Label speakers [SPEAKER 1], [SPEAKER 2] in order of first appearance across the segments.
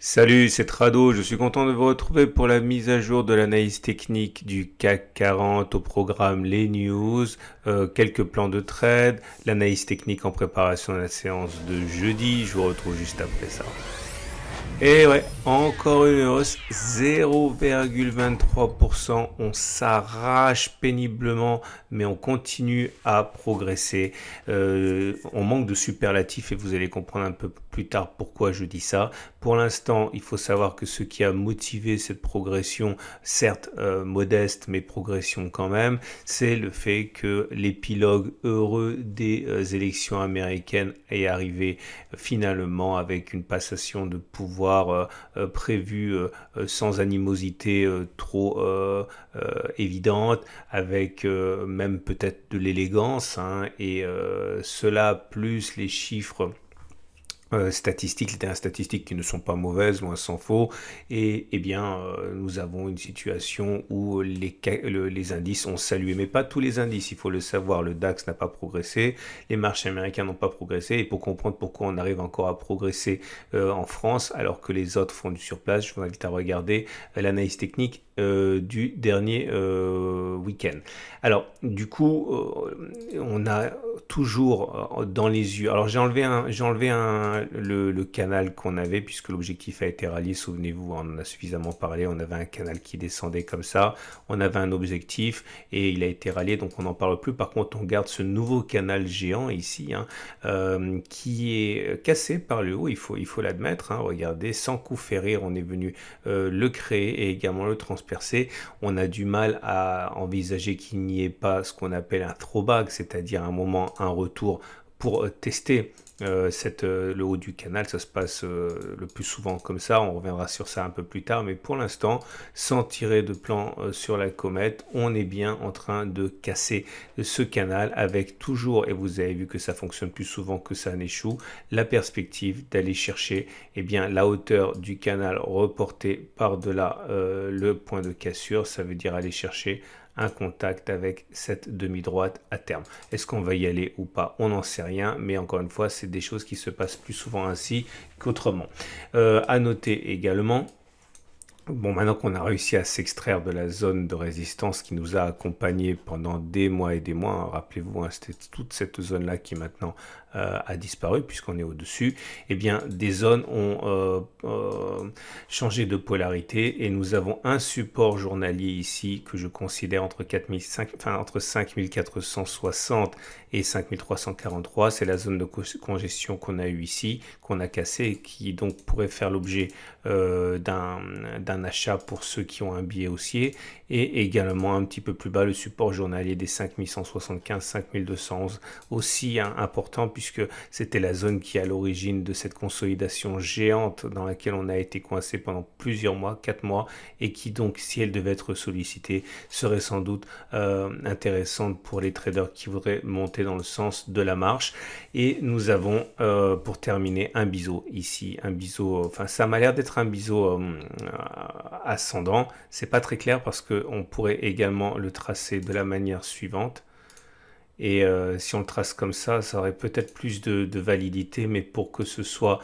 [SPEAKER 1] Salut, c'est Trado, je suis content de vous retrouver pour la mise à jour de l'analyse technique du CAC 40 au programme Les News, quelques plans de trade, l'analyse technique en préparation de la séance de jeudi, je vous retrouve juste après ça. Et ouais, encore une hausse, 0,23%. On s'arrache péniblement, mais on continue à progresser. On manque de superlatifs et vous allez comprendre un peu plus tard pourquoi je dis ça. Pour l'instant, il faut savoir que ce qui a motivé cette progression, certes modeste, mais progression quand même, c'est le fait que l'épilogue heureux des élections américaines est arrivé finalement avec une passation de pouvoir prévue sans animosité trop évidente, avec même peut-être de l'élégance, hein, et cela plus les chiffres statistiques, les dernières statistiques qui ne sont pas mauvaises, loin s'en faut, et eh bien nous avons une situation où les indices ont salué, mais pas tous les indices, il faut le savoir, le DAX n'a pas progressé, les marchés américains n'ont pas progressé, et pour comprendre pourquoi on arrive encore à progresser en France, alors que les autres font du surplace, je vous invite à regarder l'analyse technique du dernier week-end. Alors, du coup, on a toujours dans les yeux. Alors, le canal qu'on avait puisque l'objectif a été rallié. Souvenez-vous, on en a suffisamment parlé. On avait un canal qui descendait comme ça. On avait un objectif et il a été rallié, donc on n'en parle plus. Par contre, on garde ce nouveau canal géant ici, hein, qui est cassé par le haut. Il faut l'admettre. Hein. Regardez, sans coup férir, on est venu le créer et également le transpercer. On a du mal à envisager qu'il n'y ait pas ce qu'on appelle un throwback, c'est-à-dire un moment, un retour pour tester le haut du canal. Ça se passe le plus souvent comme ça, on reviendra sur ça un peu plus tard, mais pour l'instant, sans tirer de plan sur la comète, on est bien en train de casser ce canal avec toujours, et vous avez vu que ça fonctionne plus souvent que ça n'échoue, la perspective d'aller chercher eh bien, la hauteur du canal reportée par-delà le point de cassure. Ça veut dire aller chercher un contact avec cette demi-droite à terme. Est-ce qu'on va y aller ou pas? On n'en sait rien, mais encore une fois, c'est des choses qui se passent plus souvent ainsi qu'autrement. À noter également, bon, maintenant qu'on a réussi à s'extraire de la zone de résistance qui nous a accompagnés pendant des mois et des mois, hein, rappelez-vous, hein, c'était toute cette zone-là qui maintenant a disparu puisqu'on est au-dessus, eh bien des zones ont changé de polarité et nous avons un support journalier ici que je considère entre 5460 et 5343, c'est la zone de congestion qu'on a eu ici, qu'on a cassé et qui donc pourrait faire l'objet d'un achat pour ceux qui ont un billet haussier, et également un petit peu plus bas le support journalier des 5175 5211 aussi hein, important puisque c'était la zone qui est à l'origine de cette consolidation géante dans laquelle on a été coincé pendant plusieurs mois, 4 mois, et qui donc si elle devait être sollicitée serait sans doute intéressante pour les traders qui voudraient monter dans le sens de la marche. Et nous avons pour terminer un biseau ici, un biseau, enfin ça m'a l'air d'être un biseau ascendant, c'est pas très clair parce que on pourrait également le tracer de la manière suivante. Et si on le trace comme ça aurait peut-être plus de validité, mais pour que ce soit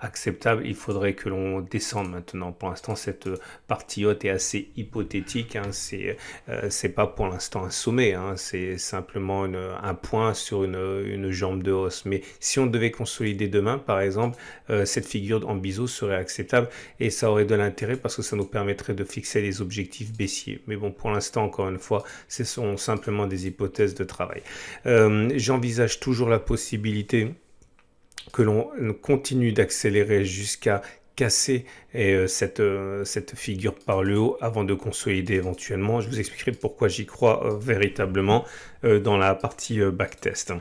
[SPEAKER 1] acceptable, il faudrait que l'on descende maintenant. Pour l'instant, cette partie haute est assez hypothétique, hein. C'est pas pour l'instant un sommet, hein. C'est simplement un point sur une jambe de hausse. Mais si on devait consolider demain, par exemple, cette figure en biseau serait acceptable et ça aurait de l'intérêt parce que ça nous permettrait de fixer les objectifs baissiers. Mais bon, pour l'instant, encore une fois, ce sont simplement des hypothèses de travail. J'envisage toujours la possibilité que l'on continue d'accélérer jusqu'à casser cette figure par le haut avant de consolider éventuellement. Je vous expliquerai pourquoi j'y crois véritablement dans la partie backtest.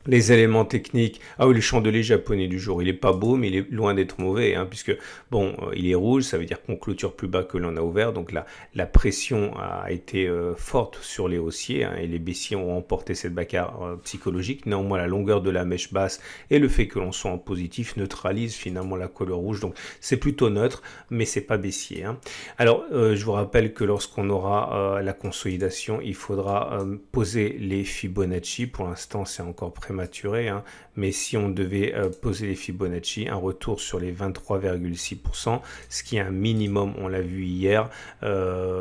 [SPEAKER 1] Les éléments techniques, ah oui, le chandelier japonais du jour, il est pas beau, mais il est loin d'être mauvais, hein, puisque, bon, il est rouge, ça veut dire qu'on clôture plus bas que l'on a ouvert, donc la pression a été forte sur les haussiers, hein, et les baissiers ont emporté cette bagarre psychologique. Néanmoins, la longueur de la mèche basse et le fait que l'on soit en positif neutralise finalement la couleur rouge, donc c'est plutôt neutre, mais c'est pas baissier, hein. Alors, je vous rappelle que lorsqu'on aura la consolidation, il faudra poser les Fibonacci. Pour l'instant, c'est encore prématuré prématuré, hein, mais si on devait poser les Fibonacci, un retour sur les 23,6%, ce qui est un minimum, on l'a vu hier,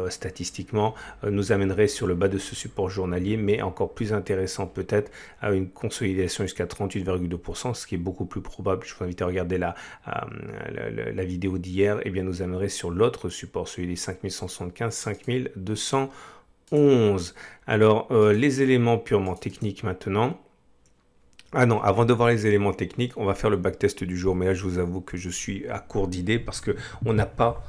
[SPEAKER 1] statistiquement, nous amènerait sur le bas de ce support journalier, mais encore plus intéressant peut-être à une consolidation jusqu'à 38,2%, ce qui est beaucoup plus probable. Je vous invite à regarder la vidéo d'hier, et bien nous amènerait sur l'autre support, celui des 5175, 5211. Alors, les éléments purement techniques maintenant. Ah non, avant de voir les éléments techniques, on va faire le backtest du jour. Mais là, je vous avoue que je suis à court d'idées parce qu'on n'a pas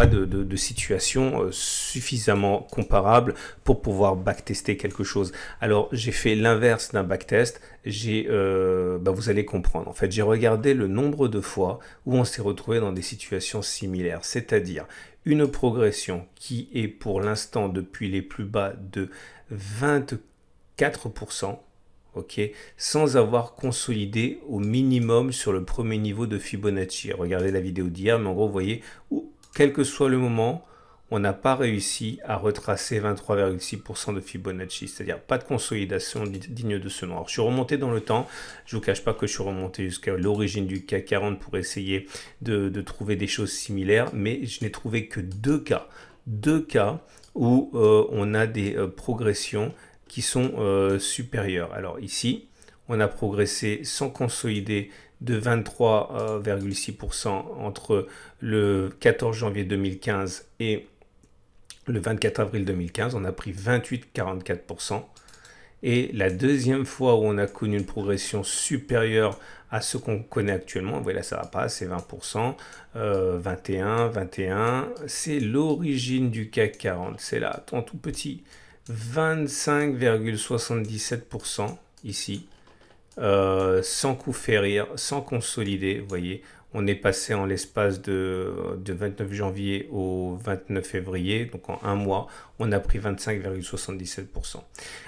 [SPEAKER 1] de situation suffisamment comparable pour pouvoir backtester quelque chose. Alors, j'ai fait l'inverse d'un backtest. Vous allez comprendre. En fait, j'ai regardé le nombre de fois où on s'est retrouvé dans des situations similaires. C'est-à-dire une progression qui est pour l'instant depuis les plus bas de 24%. Ok, sans avoir consolidé au minimum sur le premier niveau de Fibonacci. Regardez la vidéo d'hier, mais en gros, vous voyez, quel que soit le moment, on n'a pas réussi à retracer 23,6% de Fibonacci, c'est-à-dire pas de consolidation digne de ce nom. Alors, je suis remonté dans le temps, je ne vous cache pas que je suis remonté jusqu'à l'origine du CAC 40 pour essayer de trouver des choses similaires, mais je n'ai trouvé que deux cas où on a des progressions qui sont supérieurs. Alors ici, on a progressé sans consolider de 23,6% entre le 14 janvier 2015 et le 24 avril 2015. On a pris 28,44%. Et la deuxième fois où on a connu une progression supérieure à ce qu'on connaît actuellement, vous voyez là ça va pas, c'est 20%, 21, c'est l'origine du CAC 40, c'est là, en tout petit, 25,77% ici, sans coup férir, sans consolider, vous voyez, on est passé en l'espace de 29 janvier au 29 février, donc en un mois, on a pris 25,77%.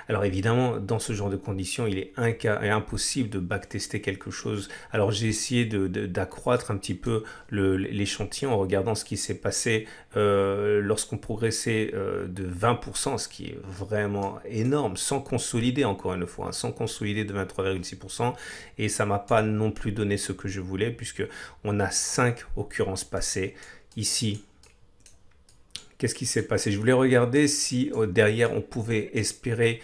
[SPEAKER 1] Alors évidemment, dans ce genre de conditions, il est impossible de backtester quelque chose. Alors j'ai essayé d'accroître un petit peu l'échantillon en regardant ce qui s'est passé lorsqu'on progressait de 20%, ce qui est vraiment énorme, sans consolider encore une fois, hein, sans consolider de 23,6%. Et ça ne m'a pas non plus donné ce que je voulais, puisque on a 5 occurrences passées. Ici, qu'est-ce qui s'est passé? Je voulais regarder si derrière on pouvait espérer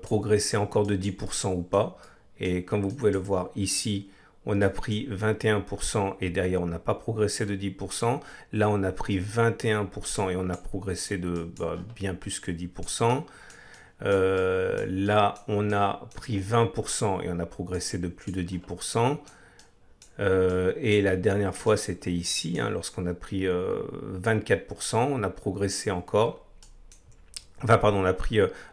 [SPEAKER 1] progresser encore de 10% ou pas. Et comme vous pouvez le voir ici, on a pris 21% et derrière on n'a pas progressé de 10%. Là on a pris 21% et on a progressé de bien plus que 10%. Là on a pris 20% et on a progressé de plus de 10%. Et la dernière fois c'était ici, hein, lorsqu'on a pris 24%, on a progressé encore. Enfin pardon,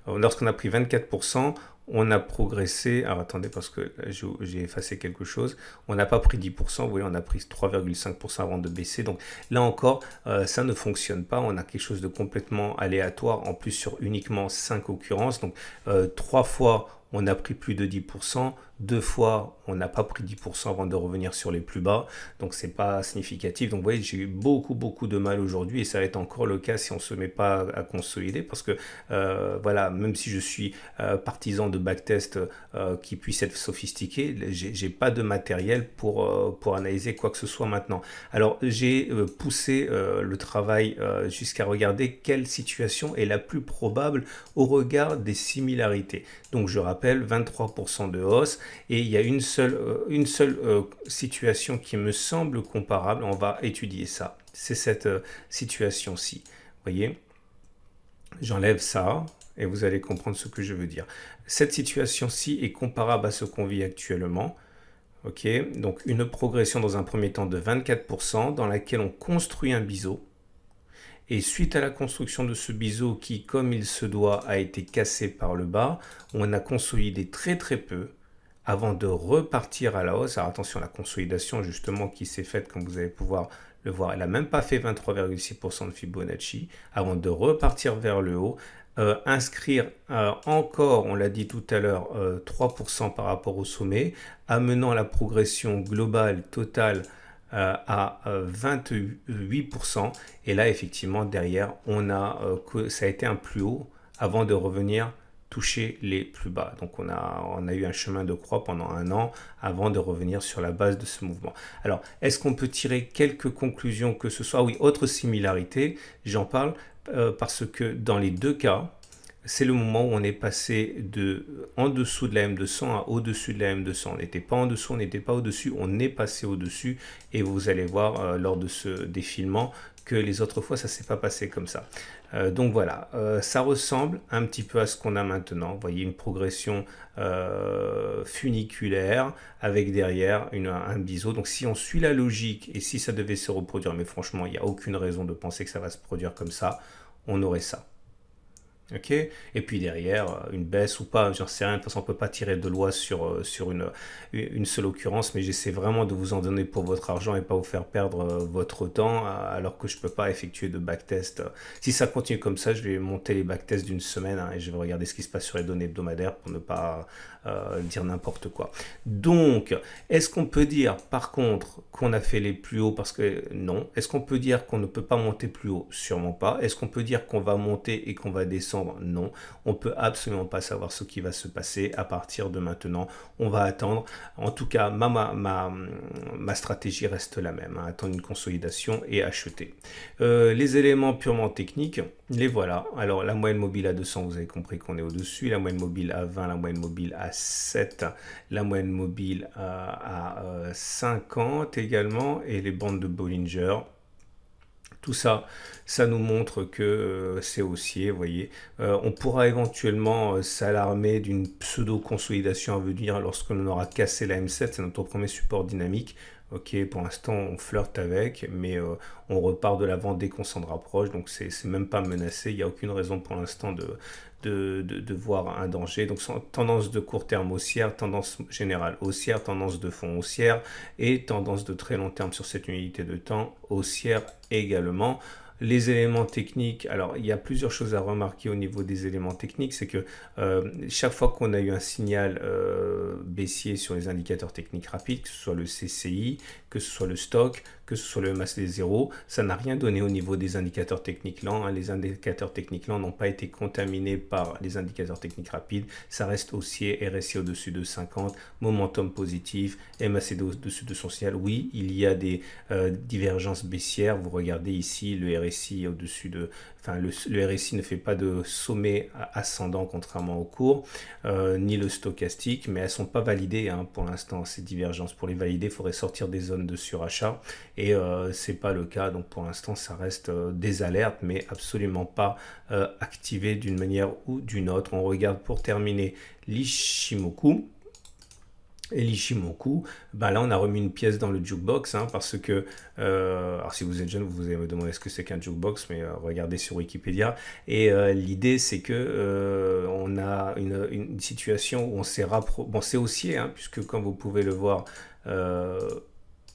[SPEAKER 1] lorsqu'on a pris 24%, on a progressé. Alors attendez, parce que j'ai effacé quelque chose. On n'a pas pris 10%, vous voyez, on a pris 3,5% avant de baisser. Donc là encore, ça ne fonctionne pas. On a quelque chose de complètement aléatoire, en plus sur uniquement 5 occurrences. Donc 3 fois, on a pris plus de 10%. 2 fois, on n'a pas pris 10% avant de revenir sur les plus bas. Donc, c'est pas significatif. Donc, vous voyez, j'ai eu beaucoup de mal aujourd'hui et ça va être encore le cas si on ne se met pas à consolider parce que, voilà, même si je suis partisan de backtest qui puisse être sophistiqué, j'ai pas de matériel pour analyser quoi que ce soit maintenant. Alors, j'ai poussé le travail jusqu'à regarder quelle situation est la plus probable au regard des similarités. Donc, je rappelle, 23% de hausse. Et il y a une seule situation qui me semble comparable. On va étudier ça. C'est cette situation-ci. Vous voyez, j'enlève ça et vous allez comprendre ce que je veux dire. Cette situation-ci est comparable à ce qu'on vit actuellement. Ok, donc une progression dans un premier temps de 24% dans laquelle on construit un biseau. Et suite à la construction de ce biseau qui, comme il se doit, a été cassé par le bas, on a consolidé très peu avant de repartir à la hausse. Alors attention, la consolidation justement qui s'est faite, comme vous allez pouvoir le voir, elle n'a même pas fait 23,6% de Fibonacci avant de repartir vers le haut. Inscrire encore, on l'a dit tout à l'heure, 3% par rapport au sommet, amenant la progression globale totale à 28%. Et là, effectivement, derrière, on a ça a été un plus haut avant de revenir toucher les plus bas. Donc on a eu un chemin de croix pendant un an avant de revenir sur la base de ce mouvement. Alors, est-ce qu'on peut tirer quelques conclusions que ce soit? Oui, autre similarité, j'en parle parce que dans les deux cas, c'est le moment où on est passé de en dessous de la M200 à au-dessus de la M200. On n'était pas en dessous, on n'était pas au-dessus, on est passé au-dessus et vous allez voir lors de ce défilement que les autres fois ça s'est pas passé comme ça. Donc voilà, ça ressemble un petit peu à ce qu'on a maintenant. Vous voyez une progression funiculaire avec derrière un biseau. Donc si on suit la logique et si ça devait se reproduire, mais franchement il n'y a aucune raison de penser que ça va se produire comme ça, on aurait ça. Ok, et puis derrière, une baisse ou pas, j'en sais rien. De toute façon, on ne peut pas tirer de loi sur une seule occurrence, mais j'essaie vraiment de vous en donner pour votre argent et pas vous faire perdre votre temps, alors que je ne peux pas effectuer de backtest. Si ça continue comme ça, je vais monter les backtests d'une semaine et je vais regarder ce qui se passe sur les données hebdomadaires pour ne pas dire n'importe quoi. Donc, est-ce qu'on peut dire par contre qu'on a fait les plus hauts? Parce que non. Est-ce qu'on peut dire qu'on ne peut pas monter plus haut? Sûrement pas. Est-ce qu'on peut dire qu'on va monter et qu'on va descendre? Non. On peut absolument pas savoir ce qui va se passer à partir de maintenant. On va attendre. En tout cas, ma stratégie reste la même. Hein. Attendre une consolidation et acheter. Les éléments purement techniques, les voilà. Alors, la moyenne mobile à 200, vous avez compris qu'on est au-dessus. La moyenne mobile à 20, la moyenne mobile à 7, la moyenne mobile à 50 également, et les bandes de Bollinger. Tout ça, ça nous montre que c'est haussier, vous voyez. On pourra éventuellement s'alarmer d'une pseudo-consolidation à venir lorsque l'on aura cassé la M7, c'est notre premier support dynamique. Ok, pour l'instant on flirte avec, mais on repart de l'avant dès qu'on s'en rapproche, donc c'est même pas menacé, il n'y a aucune raison pour l'instant de voir un danger. Donc tendance de court terme haussière, tendance générale haussière, tendance de fond haussière et tendance de très long terme sur cette unité de temps haussière également. Les éléments techniques, alors il y a plusieurs choses à remarquer au niveau des éléments techniques, c'est que chaque fois qu'on a eu un signal baissier sur les indicateurs techniques rapides, que ce soit le CCI, que ce soit le stock, que ce soit le MACD0, ça n'a rien donné au niveau des indicateurs techniques lents. Hein. Les indicateurs techniques lents n'ont pas été contaminés par les indicateurs techniques rapides. Ça reste haussier, RSI au-dessus de 50, momentum positif, MACD au-dessus de son signal. Oui, il y a des divergences baissières. Vous regardez ici le RSI au-dessus de... Enfin, le RSI ne fait pas de sommet ascendant contrairement au cours, ni le stochastique, mais elles ne sont pas validées hein, pour l'instant, ces divergences. Pour les valider, il faudrait sortir des zones de surachat et ce n'est pas le cas. Donc pour l'instant, ça reste des alertes, mais absolument pas activées d'une manière ou d'une autre. On regarde pour terminer l'Ichimoku. Et l'Ichimoku, ben là on a remis une pièce dans le jukebox hein, parce que, alors si vous êtes jeune vous allez me demander ce que c'est qu'un jukebox, mais regardez sur Wikipédia. Et l'idée c'est que on a une situation où on s'est rapproché, bon c'est haussier hein, puisque comme vous pouvez le voir,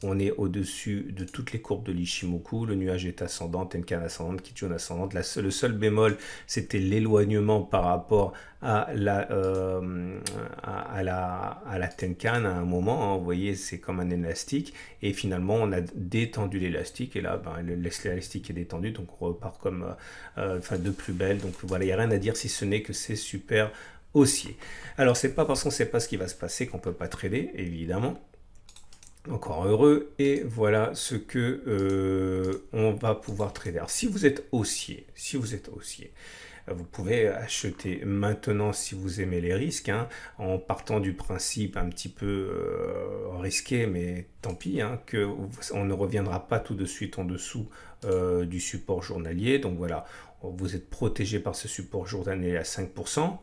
[SPEAKER 1] on est au-dessus de toutes les courbes de l'Ichimoku, le nuage est ascendant, Tenkan ascendante, Kijun ascendante. Le seul bémol, c'était l'éloignement par rapport à la Tenkan à un moment. Hein, vous voyez, c'est comme un élastique. Et finalement, on a détendu l'élastique. Et là, ben, l'élastique est détendu, donc on repart comme de plus belle. Donc voilà, il n'y a rien à dire si ce n'est que c'est super haussier. Alors, c'est pas parce qu'on ne sait pas ce qui va se passer qu'on ne peut pas trader, évidemment. Encore heureux, et voilà ce que on va pouvoir trader. Alors, si vous êtes haussier, vous pouvez acheter maintenant si vous aimez les risques, hein, en partant du principe un petit peu risqué, mais tant pis, hein, qu'on ne reviendra pas tout de suite en dessous du support journalier. Donc voilà, vous êtes protégé par ce support journalier à 5%.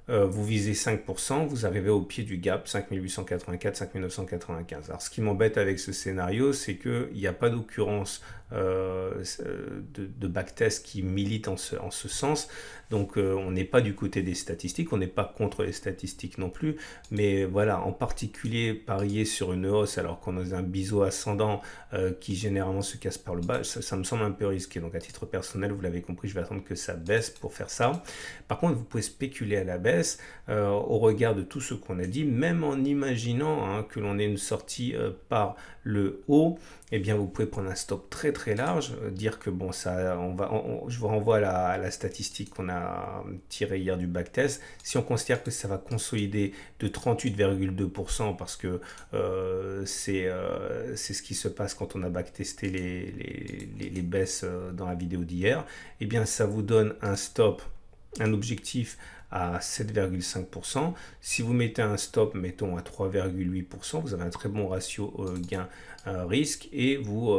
[SPEAKER 1] Vous visez 5%, vous arrivez au pied du gap 5884, 5995. Alors ce qui m'embête avec ce scénario, c'est qu'il n'y a pas d'occurrence de backtest qui milite en ce sens. Donc on n'est pas du côté des statistiques, on n'est pas contre les statistiques non plus, mais voilà, en particulier parier sur une hausse alors qu'on a un biseau ascendant qui généralement se casse par le bas, ça me semble un peu risqué. Donc à titre personnel, vous l'avez compris, je vais attendre que ça baisse pour faire ça. Par contre, vous pouvez spéculer à la baisse au regard de tout ce qu'on a dit, même en imaginant hein, que l'on ait une sortie par le haut. Eh bien vous pouvez prendre un stop très très large, dire que bon, ça, je vous renvoie à la statistique qu'on a tirée hier du backtest. Si on considère que ça va consolider de 38,2% parce que c'est ce qui se passe quand on a backtesté les baisses dans la vidéo d'hier, eh bien ça vous donne un stop, un objectif à 7,5%. Si vous mettez un stop, mettons à 3,8%, vous avez un très bon ratio gain-risque et vous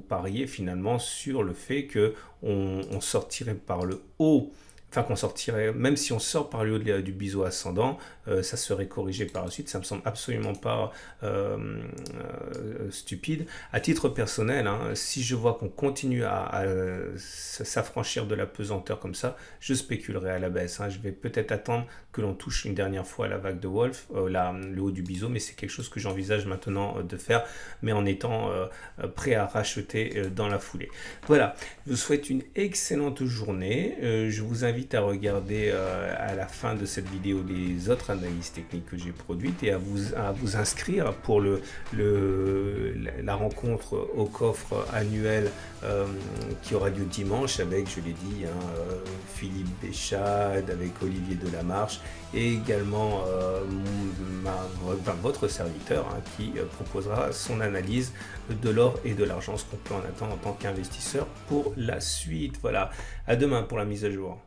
[SPEAKER 1] pariez finalement sur le fait que on sortirait par le haut. Enfin, qu'on sortirait, même si on sort par le haut du biseau ascendant, ça serait corrigé par la suite. Ça me semble absolument pas stupide. À titre personnel, hein, si je vois qu'on continue à s'affranchir de la pesanteur comme ça, je spéculerai à la baisse. Hein. Je vais peut-être attendre que l'on touche une dernière fois la vague de Wolf, le haut du biseau, mais c'est quelque chose que j'envisage maintenant de faire, mais en étant prêt à racheter dans la foulée. Voilà, je vous souhaite une excellente journée. Je vous invite à regarder à la fin de cette vidéo les autres analyses techniques que j'ai produites et à vous inscrire pour la rencontre au coffre annuel qui aura lieu dimanche avec, je l'ai dit, hein, Philippe Béchade, avec Olivier Delamarche et également votre serviteur hein, qui proposera son analyse de l'or et de l'argent, ce qu'on peut en attendre en tant qu'investisseur pour la suite. Voilà, à demain pour la mise à jour.